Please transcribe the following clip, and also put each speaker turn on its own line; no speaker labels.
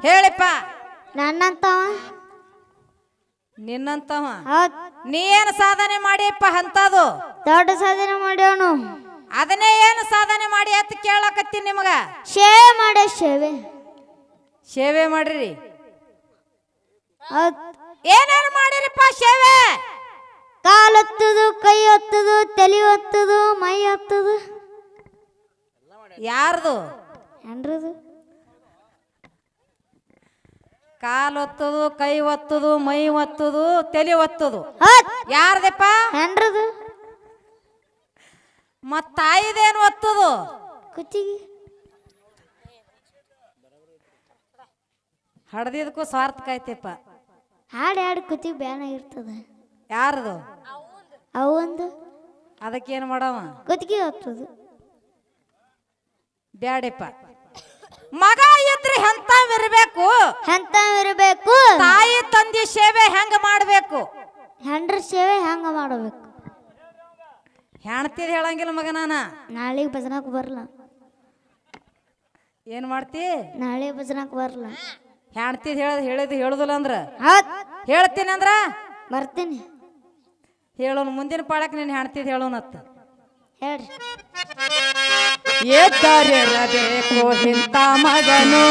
ಹೇಳಿಪ್ಪ.
ನನ್ನಂತವ
ನಿನ್ನಂತವ
ಹೌದ್
ನೀ ಏನು ಸಾಧನೆ ಮಾಡಿಯಪ್ಪ ಅಂತದು?
ದೊಡ್ಡ ಸಾಧನೆ ಮಾಡ್ಯವನು.
ಅದನ್ನೇ ಏನು ಸಾಧನೆ ಮಾಡಿ ಅಂತ ಕೇಳಕತ್ತೀನಿ ನಿಮಗ.
ಸೇವೆ ಮಾಡೆ ಸೇವೆ.
ಸೇವೆ ಮಾಡ್ರಿ.
ಹೌದ್
ಏನೇನು ಮಾಡಿರಿಪ್ಪ ಸೇವೆ?
ಕಾಲು ಹೊತ್ತದು, ಕೈ ಹೊತ್ತದು, ತಲೆ ಹೊತ್ತದು, ಮೈ ಹೊತ್ತದು.
ಯಾರ್ದು?
ಏನ್ರದು?
ಕಾಲು ಒತ್ತದು, ಕೈ ಒತ್ತದು, ಮೈ ಒತ್ತದು, ತಲೆ ಒತ್ತದು.
ಹೌದ್
ಯಾರ್ದಪ್ಪ?
ಏನ್ರದು?
ಮತ್ತ ತಾಯಿದೇನು ಒತ್ತದು?
ಕುತ್ತಿಗೆ.
ಹಡ್ದಿದ್ಕೂ ಸ್ವಾರ್ಥ ಕಾಯ್ತಪ್ಪ.
ಹಾಡು ಹಾಡು ಕುತ್ತಿಗೆ ಬ್ಯಾನ ಇರ್ತದ.
ಯಾರದು?
ಅವಂದು
ಅದಕ್ಕೇನು ಮಾಡವ?
ಕುತ್ತಿಗೆ ಹೊತ್ತದು.
ಬ್ಯಾಡಪ್ಪ. ಮಗ ಇದ್ರೆ ಎಂತವಿರ್ಬೇಕು?
ಎಂತ ಇರಬೇಕು?
ತಾಯಿ ತಂದೆ ಸೇವೆ ಹೆಂಗ ಮಾಡ್ಬೇಕು?
ಹೆಂಡ್ರ ಸೇವೆ ಹೆಂಗ ಮಾಡಬೇಕು?
ಹೆಣ್ತಿದ್ ಹೇಳಂಗಿಲ್ಲ ಮಗ. ನಾನ
ನಾಳೆಗೆ ಭಜನಾಕ್ ಬರಲ್ಲ.
ಏನ್ ಮಾಡ್ತಿ?
ನಾಳೆ ಭಜನಾಕ್ ಬರಲ್ಲ.
ಹೆಣ್ತಿದ್ ಹೇಳುದಿಲ್ಲ ಅಂದ್ರ
ಹೌದ್
ಹೇಳ್ತೀನಿ ಅಂದ್ರ
ಬರ್ತೀನಿ.
ಹೇಳೋನು ಮುಂದಿನ ಪಾಳಕ್ ನೀನ್ ಹೆಣ್ತಿದ್ ಹೇಳೋನತ್ತ.
ಹೇಳ್ರಿ.
ಎದ್ದರಿರಬೇಕು ಇಂಥ ಮಗನು.